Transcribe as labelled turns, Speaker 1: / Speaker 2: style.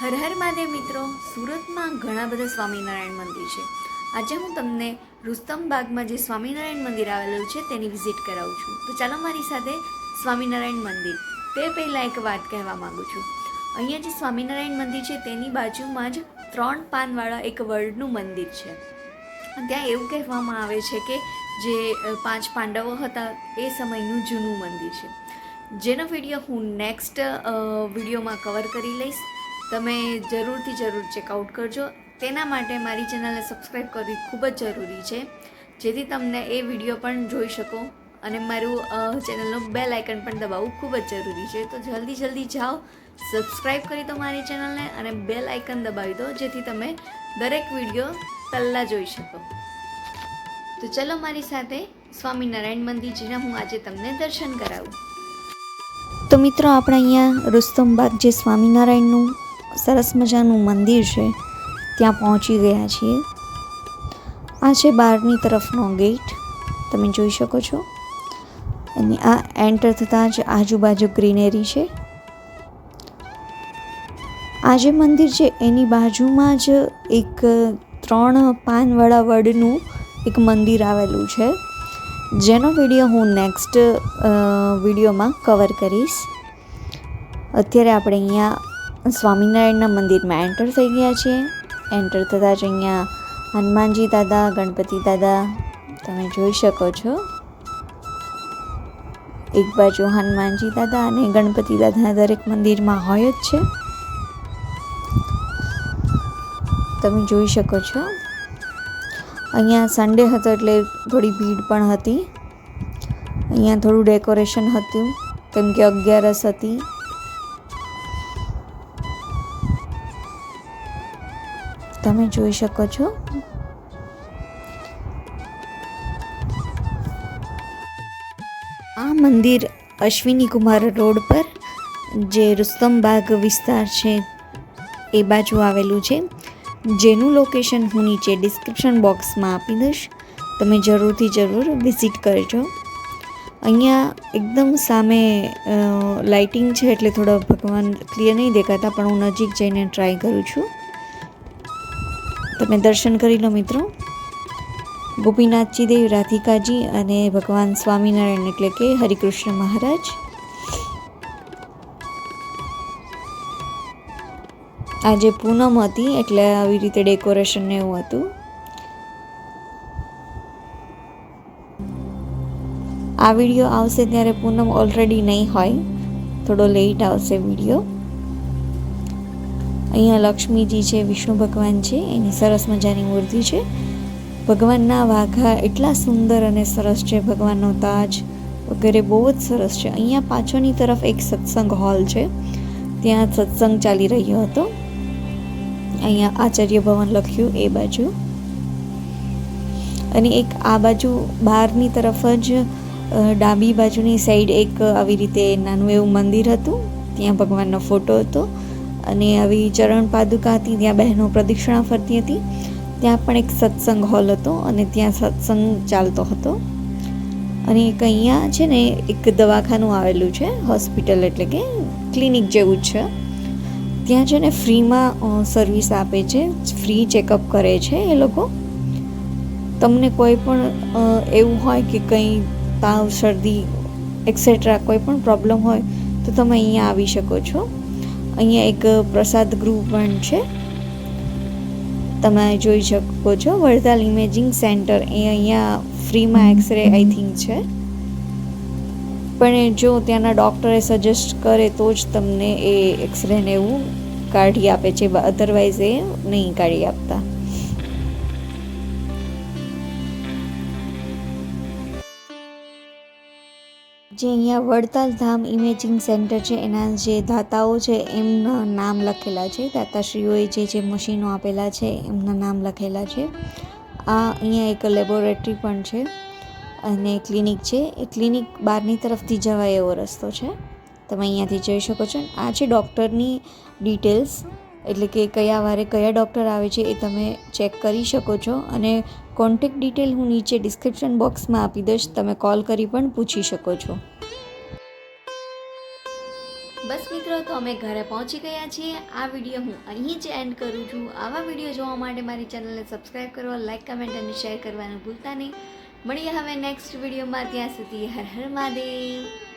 Speaker 1: હર હર મહાદેવ મિત્રો, સુરતમાં ઘણા બધા સ્વામિનારાયણ મંદિર છે. આજે હું તમને રુસ્તમ બાગમાં જે સ્વામિનારાયણ મંદિર આવેલું છે તેની વિઝિટ કરાવું છું. તો ચાલો મારી સાથે સ્વામિનારાયણ મંદિર. તે પહેલાં એક વાત કહેવા માગું છું. અહીંયા જે સ્વામિનારાયણ મંદિર છે તેની બાજુમાં જ 3 પાનવાળા એક વડનું મંદિર છે. ત્યાં એવું કહેવામાં આવે છે કે જે 5 પાંડવો હતા એ સમયનું જૂનું મંદિર છે, જેનો વિડીયો હું નેક્સ્ટ વિડીયોમાં કવર કરી લઈશ. તમે જરૂરથી જરૂર ચેકઆઉટ કરજો. તેના માટે મારી ચેનલને સબસ્ક્રાઈબ કરવી ખૂબ જ જરૂરી છે, જેથી તમને એ વિડીયો પણ જોઈ શકો અને મારું ચેનલનું બેલ આઇકન પણ દબાવવું ખૂબ જ જરૂરી છે. તો જલ્દી જાઓ, સબસ્ક્રાઈબ કરી દો મારી ચેનલને અને બેલ આઇકન દબાવી દો, જેથી તમે દરેક વિડીયો પહેલાં જોઈ શકો. તો ચલો મારી સાથે સ્વામિનારાયણ મંદિર જેના હું આજે તમને દર્શન કરાવું. તો મિત્રો, આપણે અહીંયા રુસ્તમ બાગ જે સ્વામિનારાયણનું સરસ મજાનું મંદિર છે ત્યાં પહોંચી ગયા છીએ. આ છે બહારની તરફનો ગેટ, તમે જોઈ શકો છો. અને આ એન્ટર થતાં જ આજુબાજુ ગ્રીનરી છે. આ જે મંદિર છે એની બાજુમાં જ એક 3 પાનવાળા વડનું એક મંદિર આવેલું છે, જેનો વિડીયો હું નેક્સ્ટ વિડીયોમાં કવર કરીશ. અત્યારે આપણે અહીંયા સ્વામિનારાયણના મંદિરમાં એન્ટર થઈ ગયા છીએ. એન્ટર થતાં જ અહીંયા હનુમાનજી દાદા, ગણપતિ દાદા તમે જોઈ શકો છો. એક બાજુ હનુમાનજી દાદા અને ગણપતિ દાદા દરેક મંદિરમાં હોય જ છે, તમે જોઈ શકો છો. અહીંયા સન્ડે હતો એટલે થોડી ભીડ પણ હતી. અહીંયા થોડું ડેકોરેશન હતું કેમ કે 11સ હતી. તમે જોઈ શકો છો. આ મંદિર અશ્વિની કુમાર રોડ પર જે રુસ્તમ બાગ વિસ્તાર છે એ બાજુ આવેલું છે, જેનું લોકેશન હું નીચે ડિસ્ક્રિપ્શન બોક્સમાં આપી દઈશ. તમે જરૂર વિઝિટ કરજો. અહીંયા એકદમ સામે લાઇટિંગ છે એટલે થોડા ભગવાન ક્લિયર નહીં દેખાતા, પણ હું નજીક જઈને ટ્રાય કરું છું. તમે દર્શન કરી લો મિત્રો. ગોપીનાથજી દેવ, રાધિકાજી અને ભગવાન સ્વામિનારાયણ એટલે કે હરિકૃષ્ણ મહારાજ. આજે પૂનમ હતી એટલે આવી રીતે ડેકોરેશન ને એવું હતું. આ વિડીયો આવશે ત્યારે પૂનમ ઓલરેડી નહીં હોય, થોડો લેટ આવશે વિડીયો. અહીંયા લક્ષ્મીજી છે, વિષ્ણુ ભગવાન છે, એની સરસ મજાની મૂર્તિ છે. ભગવાનના વાઘા એટલા સુંદર અને સરસ છે, ભગવાનનો તાજ વગેરે બહુ જ સરસ છે. અહીંયા પાછળની તરફ એક સત્સંગ હોલ છે, ત્યાં સત્સંગ ચાલી રહ્યો હતો. અહીંયા આચાર્ય ભવન લખ્યું એ બાજુ, અને એક આ બાજુ બહારની તરફ જ ડાબી બાજુની સાઈડ એક આવી રીતે નાનું એવું મંદિર હતું, ત્યાં ભગવાનનો ફોટો હતો અને આવી ચરણ પાદુકા હતી, ત્યાં બહેનો પ્રદક્ષિણા ફરતી હતી. ત્યાં પણ એક સત્સંગ હોલ હતો અને ત્યાં સત્સંગ ચાલતો હતો. અને એક અહીંયા છે ને એક દવાખાનું આવેલું છે, હોસ્પિટલ એટલે કે ક્લિનિક જેવું જ છે. ત્યાં છે ને ફ્રીમાં સર્વિસ આપે છે, ફ્રી ચેકઅપ કરે છે એ લોકો. તમને કોઈ પણ એવું હોય કે કંઈ તાવ, શરદી એક્સેટ્રા કોઈ પણ પ્રોબ્લેમ હોય તો તમે અહીંયા આવી શકો છો. અહીંયા એક પ્રસાદ ગૃહ પણ છે, તમે જોઈ શકો છો. વડતાલ ઇમેજિંગ સેન્ટર એ અહીંયા ફ્રીમાં એક્સરે આઈ થિંક છે, પણ જો ત્યાંના ડૉક્ટરે સજેસ્ટ કરે તો જ તમને એ એક્સરે ને એવું કાઢી આપે છે, અધરવાઇઝ એ નહીં કાઢી આપતા. જે અહીંયા વડતાલ ધામ ઇમેજિંગ સેન્ટર છે એના જે દાતાઓ છે એમના નામ લખેલા છે, દાતાશ્રીઓએ જે મશીનો આપેલા છે એમના નામ લખેલા છે. આ અહીંયા એક લેબોરેટરી પણ છે અને ક્લિનિક છે. એ ક્લિનિક બહારની તરફથી જવાય એવો રસ્તો છે, તમે અહીંયાથી જઈ શકો છો. આ છે ડૉક્ટરની ડિટેલ્સ, એટલે કે કયા વારે કયા ડૉક્ટર આવે છે એ તમે ચેક કરી શકો છો. અને કોન્ટેક્ટ ડિટેલ હું નીચે ડિસ્ક્રિપ્શન બોક્સમાં આપી દઈશ, તમે કોલ કરી પણ પૂછી શકો છો. બસ મિત્રો, તો અમે ઘરે પહોંચી ગયા છીએ. આ વિડીયો હું અહીં જ એન્ડ કરું છું. આવા વિડીયો જોવા માટે મારી ચેનલને સબસ્ક્રાઈબ કરવા, લાઈક, કમેન્ટ અને શેર કરવાનું ભૂલતા નહીં. મળીએ હવે નેક્સ્ટ વિડીયોમાં. ત્યાં સુધી હર હર મહાદેવ.